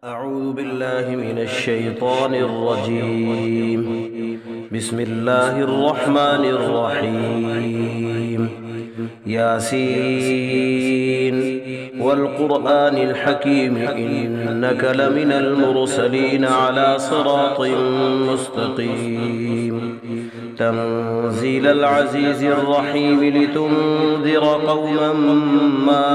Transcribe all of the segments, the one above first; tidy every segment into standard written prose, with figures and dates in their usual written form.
أعوذ بالله من الشيطان الرجيم. بسم الله الرحمن الرحيم. ياسين والقرآن الحكيم إنك لمن المرسلين على صراط مستقيم. تنزيل العزيز الرحيم لتنذر قوما ما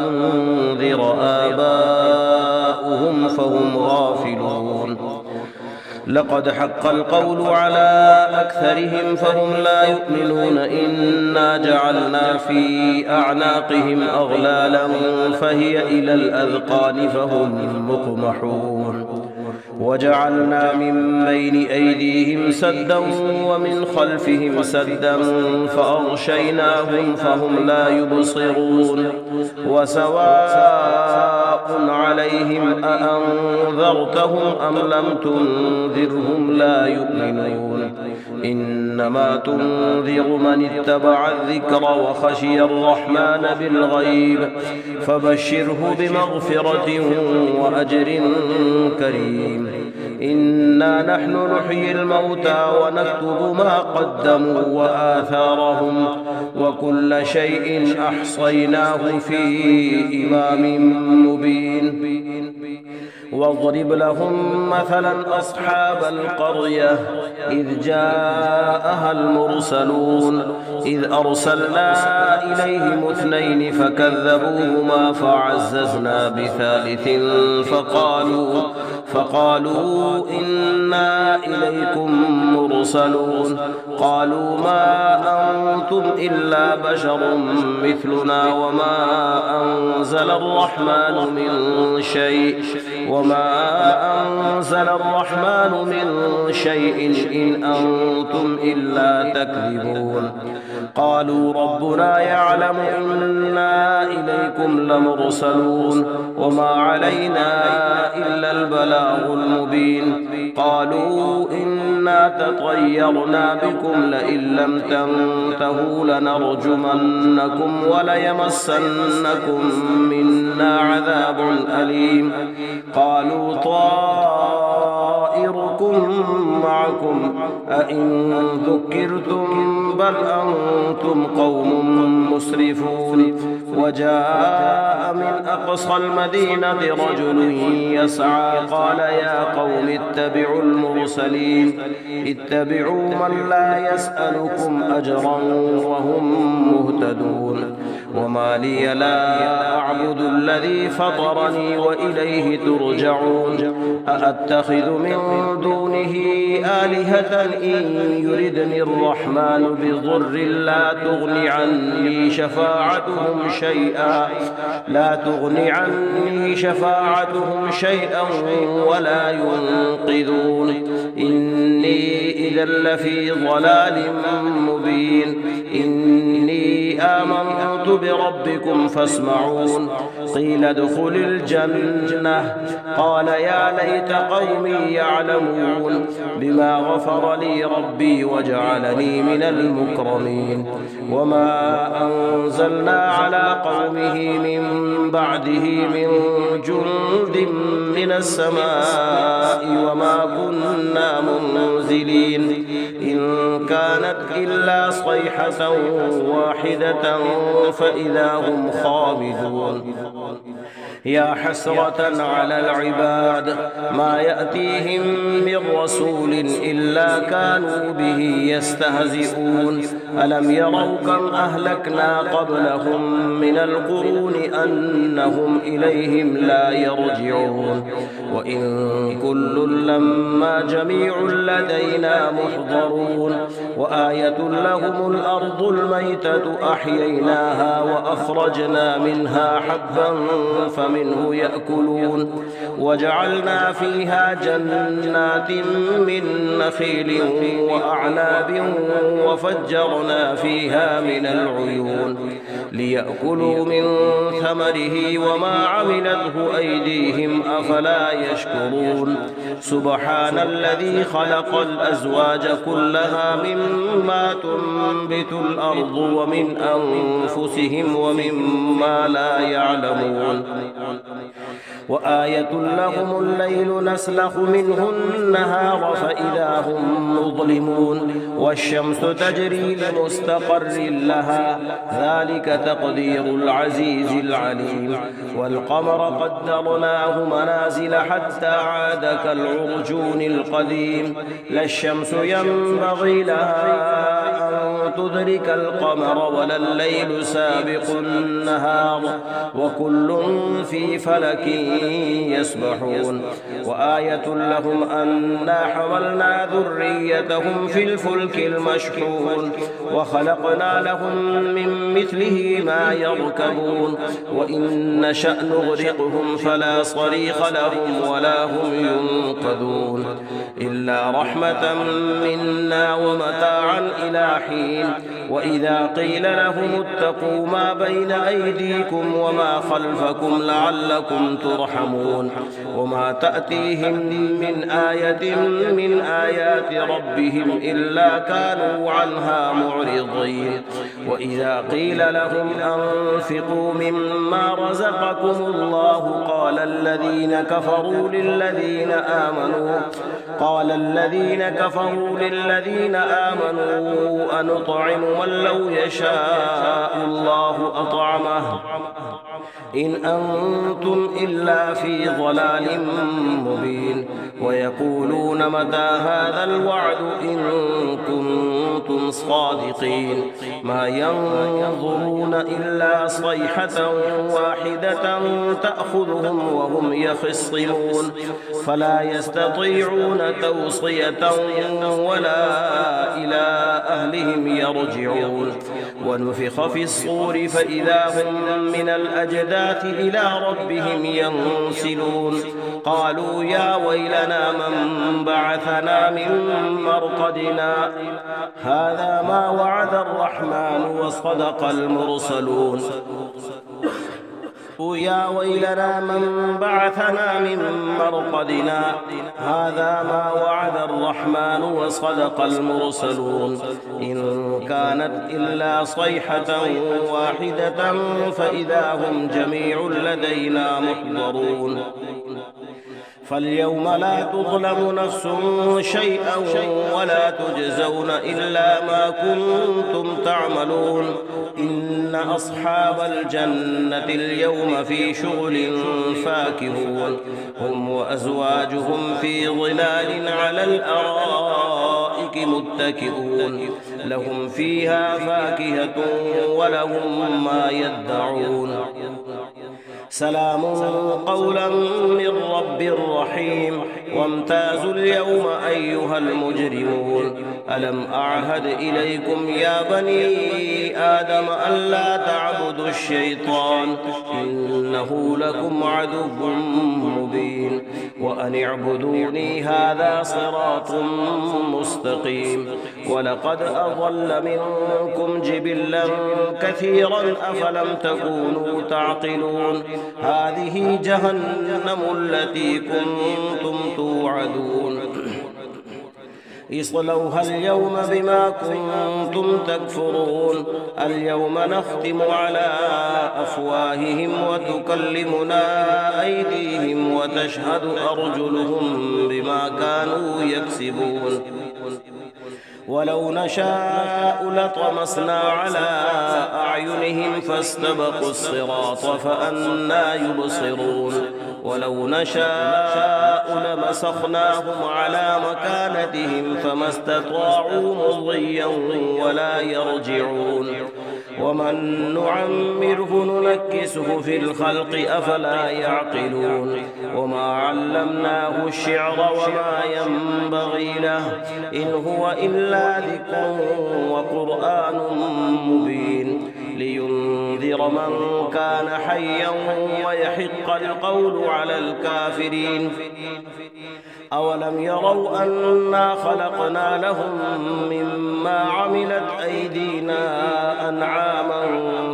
أنذر آباؤهم فهم غافلون. لقد حق القول على أكثرهم فهم لا يؤمنون. إنا جعلنا في أعناقهم أغلالا فهي إلى الأذقان فهم مقمحون. وجعلنا من بين أيديهم سدا ومن خلفهم سدا فأغشيناهم فهم لا يبصرون. وسواء عليهم أأنذرتهم أم لم تنذرهم لا يؤمنون. إنما تنذر من اتبع الذكر وخشي الرحمن بالغيب فبشره بمغفرة وأجر كريم. إنا نحن نحيي الموتى ونكتب ما قدموا وآثارهم وكل شيء أحصيناه في إمام مبين. واضرب لهم مثلا أصحاب القرية إذ جاءها المرسلون إذ أرسلنا إليهم اثنين فكذبوهما فعززنا بثالث فقالوا إنا إليكم مرسلون. قالوا ما أنتم إلا بشر مثلنا وما أنزل الرحمن من شيء إن أنتم إلا تكذبون. قالوا ربنا يعلم إنا إليكم لمرسلون وما علينا إلا البلاغ المبين. قالوا إنا تطيرنا بكم لئن لم تنتهوا لنرجمنكم وليمسنكم منا عذاب أليم. قالوا طائركم معكم أئن ذكرتم بل أنتم قوم مسرفون. وجاء من أقصى المدينة رجل يسعى قال يا قوم اتبعوا المرسلين اتبعوا من لا يسألكم أجرا وهم مهتدون. وما لي لا أعبد الذي فطرني وإليه ترجعون. أأتخذ من دونه آلهة إن يردني الرحمن بضر لا تغن عني شفاعتهم شيئا ولا ينقذون. إني إذا لفي ضلال مبين. إني آمنت بربكم فاسمعون. قيل ادخل الجنة قال يا ليت قومي يعلمون بما غفر لي ربي وجعلني من المكرمين. وما أنزلنا على قومه من بعده من جند من السماء وما كنا منزلين. إن كانت إلا صيحة واحدة فإذا هم خامدون. يا حسرة على العباد ما يأتيهم من رسول إلا كانوا به يستهزئون. ألم يروا كم أهلكنا قبلهم من القرون أنهم إليهم لا يرجعون. وإن كل لما جميع لدينا محضرون. وآية لهم الأرض الميتة أحييناها وأخرجنا منها حبا فمنه يأكلون. وجعلنا فيها جنات من نخيل وأعناب وفجرنا فيها من العيون ليأكلوا من ثمره وما عملته أيديهم أفلا يشكرون. سبحان الذي خلق الأزواج كلها مما تنبت الأرض ومن أنفسهم ومما لا يعلمون. وآية لهم الليل نسلخ منه النهار فإذا هم مظلمون والشمس تجري لمستقر لها ذلك تقدير العزيز العليم والقمر قدرناه منازل حتى عاد كالعرجون القديم لا الشمس ينبغي لها أن تدرك القمر ولا الليل سابق النهار وكل في فلك يسبحون وآية لهم أنا حملنا ذريتهم في الفلك المشحون وخلقنا لهم من مثله ما يركبون وإن نشأ نغرقهم فلا صريخ لهم ولا هم ينقذون إلا رحمة منا ومتاعا إلى حين وإذا قيل لهم اتقوا ما بين أيديكم وما خلفكم لعلكم ترحمون وما تأتيهم من آية من آيات ربهم إلا كانوا عنها معرضين وإذا قيل لهم أنفقوا مما رزقكم الله قال الذين كفروا للذين آمنوا أنطعم من لو يشاء الله أطعمه إن أنتم إلا في ضلال مبين ويقولون متى هذا الوعد إن كنتم صادقين ما ينظرون إلا صيحة واحدة تأخذهم وهم يخصمون فلا يستطيعون توصية ولا إلى أهلهم يرجعون ونفخ في الصور فإذا هم من الأجداث إلى ربهم ينسلون قالوا يا ويلنا من بعثنا من مرقدنا هذا ما وعد الرحمن وصدق المرسلون يا ويلنا من بعثنا من مرقدنا هذا ما وعد الرحمن وصدق المرسلون إن كانت إلا صيحة واحدة فإذا هم جميع لدينا محضرون فاليوم لا تظلم نفس شيئا ولا تجزون إلا ما كنتم تعملون إن أصحاب الجنة اليوم في شغل فاكهون هم وأزواجهم في ظلال على الأرائك متكئون لهم فيها فاكهة ولهم ما يدعون سلام قولا من رب رحيم وامتازوا اليوم أيها المجرمون ألم أعهد إليكم يا بني آدم ألا تعبدوا الشيطان إنه لكم عدو مبين وأن اعبدوني هذا صراط مستقيم ولقد أضل منكم جبلا كثيرا أفلم تكونوا تعقلون هذه جهنم التي كنتم توعدون اصلوها اليوم بما كنتم تكفرون اليوم نختم على أفواههم وتكلمنا أيديهم وتشهد أرجلهم بما كانوا يكسبون ولو نشاء لطمسنا على أعينهم فاستبقوا الصراط فأنى يبصرون ولو نشاء لمسخناهم على مكانتهم فما استطاعوا مضيا ولا يرجعون ومن نعمره ننكسه في الخلق أفلا يعقلون وما علمناه الشعر وما ينبغي له إن هو إلا ذكر وقرآن مبين لينذر من كان حيا ويحق القول على الكافرين أولم يروا أنا خلقنا لهم مما عملت أيدينا أنعاما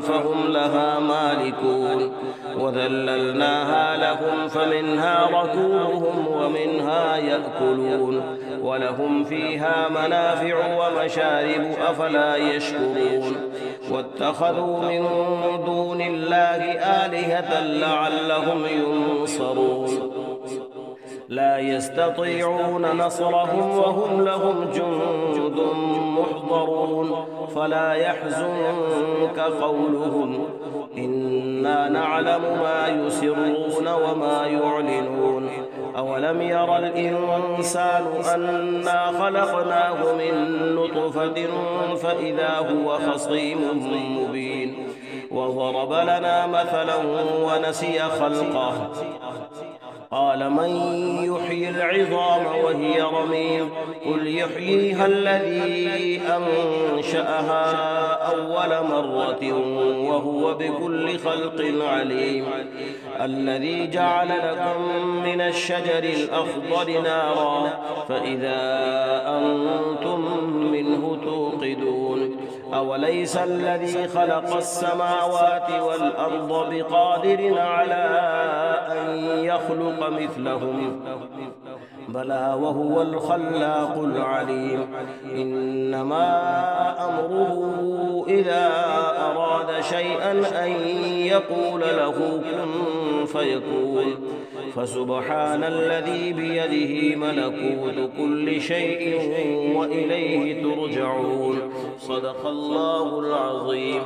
فهم لها مالكون وذللناها لهم فمنها ركوبهم ومنها يأكلون ولهم فيها منافع ومشارب أفلا يشكرون واتخذوا من دون الله آلهة لعلهم ينصرون لا يستطيعون نصرهم وهم لهم جند محضرون فلا يحزنك قولهم إنا نعلم ما يسرون وما يعلنون أولم ير الإنسان أنا خلقناه من نطفة فإذا هو خصيم مبين وضرب لنا مثلا ونسي خلقه قال من يحيي العظام وهي رميم قل يحييها الذي أنشأها أول مرة وهو بكل خلق عليم الذي جعل لكم من الشجر الأخضر نارا فإذا أنتم منه توقدون أوليس الذي خلق السماوات والأرض بقادر على أن يخلق مثلهم بلى وهو الخلاق العليم إنما أمره إذا أراد شيئا أن يقول له كن فيكون فسبحان الذي بيده ملكوت كل شيء وإليه ترجعون صدق الله العظيم.